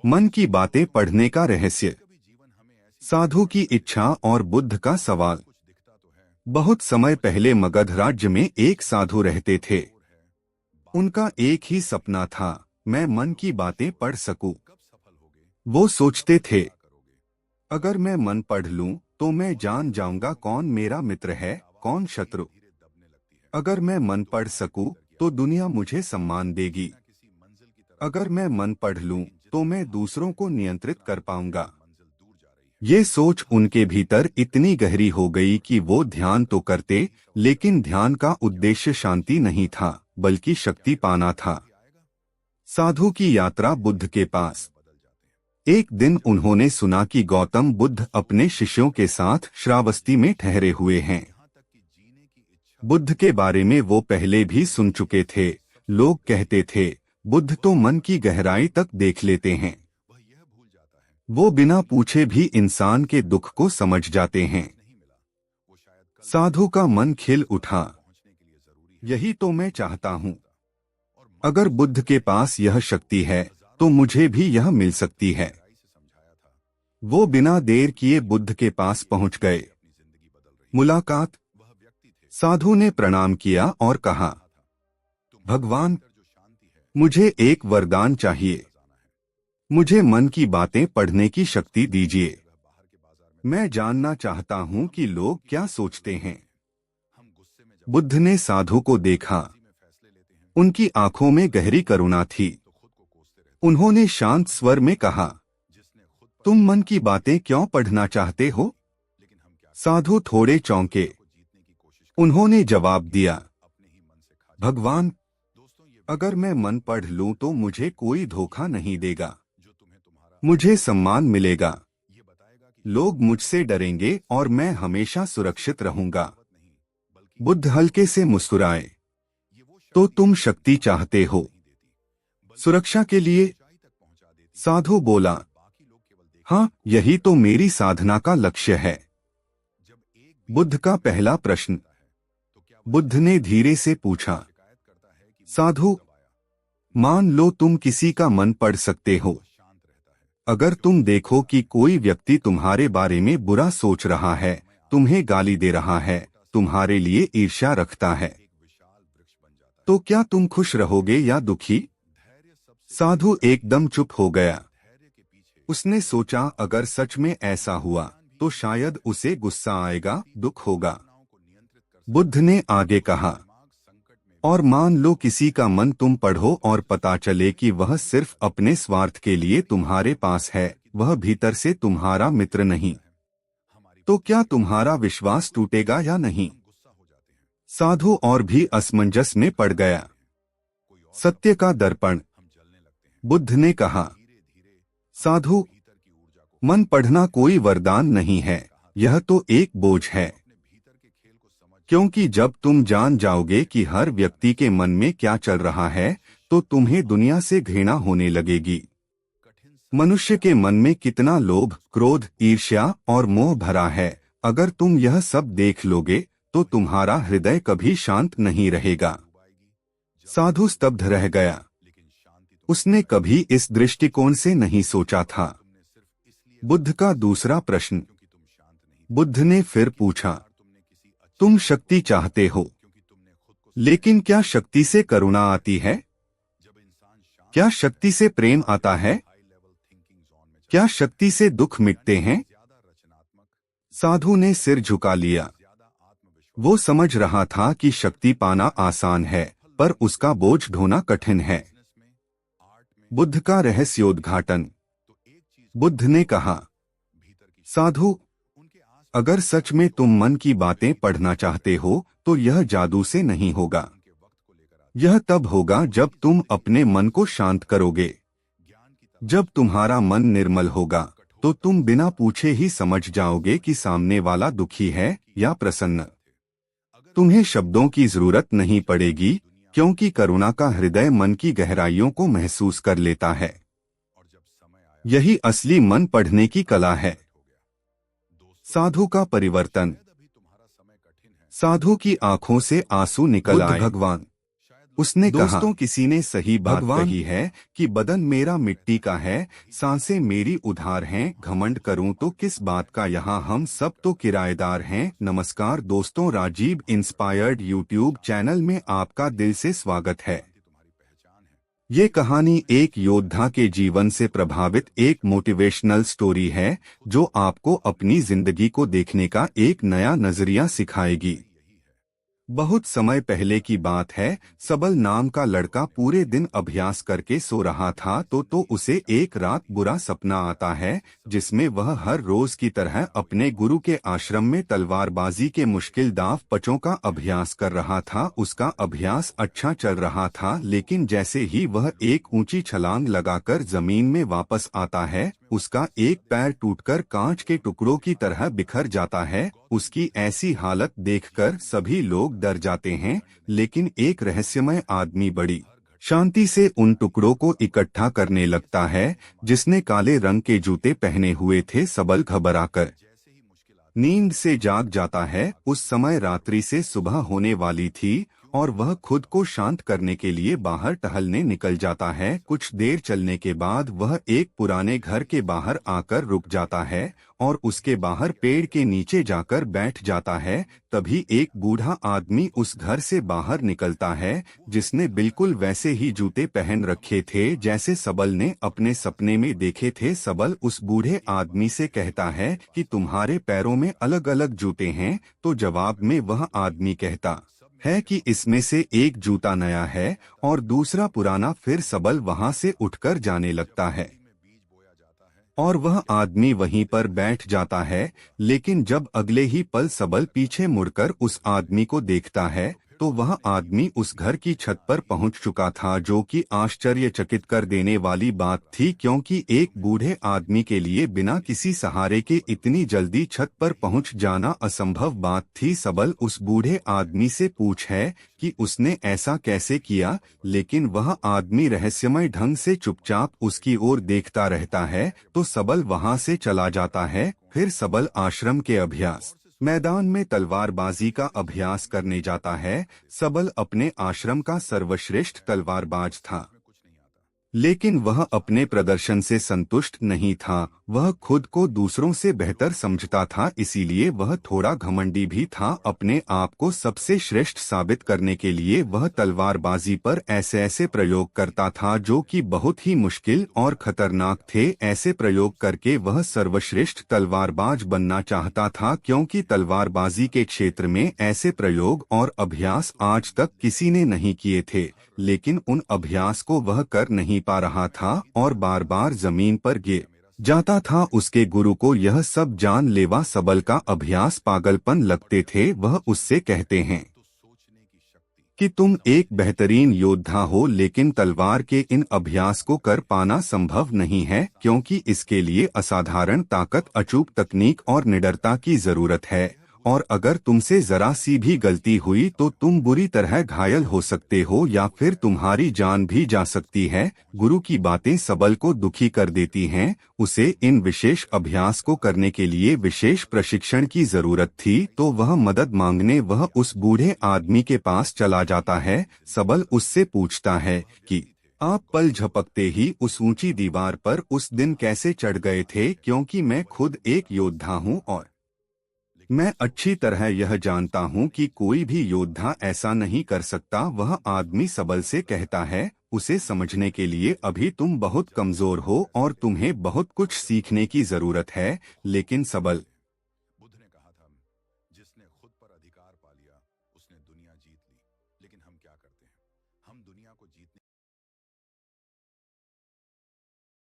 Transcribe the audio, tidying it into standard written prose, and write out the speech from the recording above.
मन की बातें पढ़ने का रहस्य। साधु की इच्छा और बुद्ध का सवाल। बहुत समय पहले मगध राज्य में एक साधु रहते थे। उनका एक ही सपना था, मैं मन की बातें पढ़ सकूं। वो सोचते थे, अगर मैं मन पढ़ लूं तो मैं जान जाऊंगा कौन मेरा मित्र है, कौन शत्रु। अगर मैं मन पढ़ सकूं तो दुनिया मुझे सम्मान देगी। अगर मैं मन पढ़ लूं तो मैं दूसरों को नियंत्रित कर पाऊंगा। ये सोच उनके भीतर इतनी गहरी हो गई कि वो ध्यान तो करते, लेकिन ध्यान का उद्देश्य शांति नहीं था, बल्कि शक्ति पाना था। साधु की यात्रा बुद्ध के पास। एक दिन उन्होंने सुना कि गौतम बुद्ध अपने शिष्यों के साथ श्रावस्ती में ठहरे हुए हैं। बुद्ध के बारे में वो पहले भी सुन चुके थे। लोग कहते थे, बुद्ध तो मन की गहराई तक देख लेते हैं। वो बिना पूछे भी इंसान के दुख को समझ जाते हैं। साधु का मन खिल उठा, यही तो मैं चाहता हूँ। अगर बुद्ध के पास यह शक्ति है तो मुझे भी यह मिल सकती है। वो बिना देर किए बुद्ध के पास पहुंच गए। मुलाकात। साधु ने प्रणाम किया और कहा, भगवान, मुझे एक वरदान चाहिए। मुझे मन की बातें पढ़ने की शक्ति दीजिए। मैं जानना चाहता हूँ कि लोग क्या सोचते हैं। बुद्ध ने साधु को देखा। उनकी आंखों में गहरी करुणा थी। उन्होंने शांत स्वर में कहा, तुम मन की बातें क्यों पढ़ना चाहते हो? साधु थोड़े चौंके। उन्होंने जवाब दिया, भगवान, अगर मैं मन पढ़ लूं तो मुझे कोई धोखा नहीं देगा। मुझे सम्मान मिलेगा। लोग मुझसे डरेंगे और मैं हमेशा सुरक्षित रहूंगा। बुद्ध हल्के से मुस्कुराए। तो तुम शक्ति चाहते हो, सुरक्षा के लिए? साधु बोला, हाँ, यही तो मेरी साधना का लक्ष्य है। बुद्ध का पहला प्रश्न। बुद्ध ने धीरे से पूछा, साधु, मान लो तुम किसी का मन पढ़ सकते हो। अगर तुम देखो कि कोई व्यक्ति तुम्हारे बारे में बुरा सोच रहा है, तुम्हें गाली दे रहा है, तुम्हारे लिए ईर्ष्या रखता है, तो क्या तुम खुश रहोगे या दुखी? साधु एकदम चुप हो गया। उसने सोचा, अगर सच में ऐसा हुआ तो शायद उसे गुस्सा आएगा, दुख होगा। बुद्ध ने आगे कहा, और मान लो किसी का मन तुम पढ़ो और पता चले कि वह सिर्फ अपने स्वार्थ के लिए तुम्हारे पास है, वह भीतर से तुम्हारा मित्र नहीं, तो क्या तुम्हारा विश्वास टूटेगा या नहीं? साधु और भी असमंजस में पड़ गया। सत्य का दर्पण। बुद्ध ने कहा, साधु, मन पढ़ना कोई वरदान नहीं है, यह तो एक बोझ है। क्योंकि जब तुम जान जाओगे कि हर व्यक्ति के मन में क्या चल रहा है, तो तुम्हें दुनिया से घृणा होने लगेगी। मनुष्य के मन में कितना लोभ, क्रोध, ईर्ष्या और मोह भरा है। अगर तुम यह सब देख लोगे तो तुम्हारा हृदय कभी शांत नहीं रहेगा। साधु स्तब्ध रह गया। उसने कभी इस दृष्टिकोण से नहीं सोचा था। बुद्ध का दूसरा प्रश्न। बुद्ध ने फिर पूछा, तुम शक्ति चाहते हो, लेकिन क्या शक्ति से करुणा आती है? क्या शक्ति से प्रेम आता है? क्या शक्ति से दुख मिटते हैं? साधु ने सिर झुका लिया। वो समझ रहा था कि शक्ति पाना आसान है, पर उसका बोझ ढोना कठिन है। बुद्ध का रहस्योद्घाटन। बुद्ध ने कहा, साधु, अगर सच में तुम मन की बातें पढ़ना चाहते हो तो यह जादू से नहीं होगा। यह तब होगा जब तुम अपने मन को शांत करोगे। जब तुम्हारा मन निर्मल होगा तो तुम बिना पूछे ही समझ जाओगे कि सामने वाला दुखी है या प्रसन्न। तुम्हें शब्दों की जरूरत नहीं पड़ेगी, क्योंकि करुणा का हृदय मन की गहराइयों को महसूस कर लेता है। यही असली मन पढ़ने की कला है। साधु का परिवर्तन। साधु की आंखों से आंसू निकल आए। भगवान, उसने कहा, दोस्तों किसी ने सही बात कही है कि बदन मेरा मिट्टी का है, सांसें मेरी उधार हैं, घमंड करूं तो किस बात का, यहाँ हम सब तो किराएदार हैं। नमस्कार दोस्तों, राजीव इंस्पायर्ड यूट्यूब चैनल में आपका दिल से स्वागत है। ये कहानी एक योद्धा के जीवन से प्रभावित एक मोटिवेशनल स्टोरी है जो आपको अपनी जिंदगी को देखने का एक नया नजरिया सिखाएगी। बहुत समय पहले की बात है, सबल नाम का लड़का पूरे दिन अभ्यास करके सो रहा था तो उसे एक रात बुरा सपना आता है जिसमें वह हर रोज की तरह अपने गुरु के आश्रम में तलवारबाजी के मुश्किल दाव पचों का अभ्यास कर रहा था। उसका अभ्यास अच्छा चल रहा था, लेकिन जैसे ही वह एक ऊंची छलांग लगाकर जमीन में वापस आता है, उसका एक पैर टूटकर कांच के टुकड़ों की तरह बिखर जाता है। उसकी ऐसी हालत देखकर सभी लोग डर जाते हैं, लेकिन एक रहस्यमय आदमी बड़ी शांति से उन टुकड़ों को इकट्ठा करने लगता है, जिसने काले रंग के जूते पहने हुए थे। सबल घबराकर नींद से जाग जाता है। उस समय रात्रि से सुबह होने वाली थी और वह खुद को शांत करने के लिए बाहर टहलने निकल जाता है। कुछ देर चलने के बाद वह एक पुराने घर के बाहर आकर रुक जाता है और उसके बाहर पेड़ के नीचे जाकर बैठ जाता है। तभी एक बूढ़ा आदमी उस घर से बाहर निकलता है, जिसने बिल्कुल वैसे ही जूते पहन रखे थे जैसे सबल ने अपने सपने में देखे थे। सबल उस बूढ़े आदमी से कहता है कि तुम्हारे पैरों में अलग अलग जूते हैं, तो जवाब में वह आदमी कहता है कि इसमें से एक जूता नया है और दूसरा पुराना। फिर सबल वहां से उठकर जाने लगता है और वह आदमी वहीं पर बैठ जाता है, लेकिन जब अगले ही पल सबल पीछे मुड़कर उस आदमी को देखता है तो वह आदमी उस घर की छत पर पहुंच चुका था, जो कि आश्चर्यचकित कर देने वाली बात थी, क्योंकि एक बूढ़े आदमी के लिए बिना किसी सहारे के इतनी जल्दी छत पर पहुंच जाना असंभव बात थी। सबल उस बूढ़े आदमी से पूछे कि उसने ऐसा कैसे किया, लेकिन वह आदमी रहस्यमय ढंग से चुपचाप उसकी ओर देखता रहता है। तो सबल वहां से चला जाता है। फिर सबल आश्रम के अभ्यास मैदान में तलवारबाजी का अभ्यास करने जाता है। सबल अपने आश्रम का सर्वश्रेष्ठ तलवारबाज था, लेकिन वह अपने प्रदर्शन से संतुष्ट नहीं था। वह खुद को दूसरों से बेहतर समझता था, इसीलिए वह थोड़ा घमंडी भी था। अपने आप को सबसे श्रेष्ठ साबित करने के लिए वह तलवारबाजी पर ऐसे ऐसे प्रयोग करता था जो कि बहुत ही मुश्किल और खतरनाक थे। ऐसे प्रयोग करके वह सर्वश्रेष्ठ तलवारबाज बनना चाहता था, क्योंकि तलवारबाजी के क्षेत्र में ऐसे प्रयोग और अभ्यास आज तक किसी ने नहीं किए थे। लेकिन उन अभ्यास को वह कर नहीं पा रहा था और बार बार जमीन पर गिर जाता था। उसके गुरु को यह सब जानलेवा सबल का अभ्यास पागलपन लगते थे। वह उससे कहते हैं कि तुम एक बेहतरीन योद्धा हो, लेकिन तलवार के इन अभ्यास को कर पाना संभव नहीं है, क्योंकि इसके लिए असाधारण ताकत, अचूक तकनीक और निडरता की जरूरत है, और अगर तुमसे जरा सी भी गलती हुई तो तुम बुरी तरह घायल हो सकते हो या फिर तुम्हारी जान भी जा सकती है। गुरु की बातें सबल को दुखी कर देती हैं। उसे इन विशेष अभ्यास को करने के लिए विशेष प्रशिक्षण की जरूरत थी, तो वह मदद मांगने वह उस बूढ़े आदमी के पास चला जाता है। सबल उससे पूछता है कि आप पल झपकते ही उस ऊंची दीवार पर उस दिन कैसे चढ़ गए थे, क्योंकि मैं खुद एक योद्धा हूँ और मैं अच्छी तरह यह जानता हूँ कि कोई भी योद्धा ऐसा नहीं कर सकता। वह आदमी सबल से कहता है, उसे समझने के लिए अभी तुम बहुत कमजोर हो और तुम्हें बहुत कुछ सीखने की जरूरत है। लेकिन सबल बुद्ध ने कहा था, जिसने खुद पर अधिकार पा लिया उसने दुनिया जीत ली। लेकिन हम क्या करते हैं, हम दुनिया को जीतने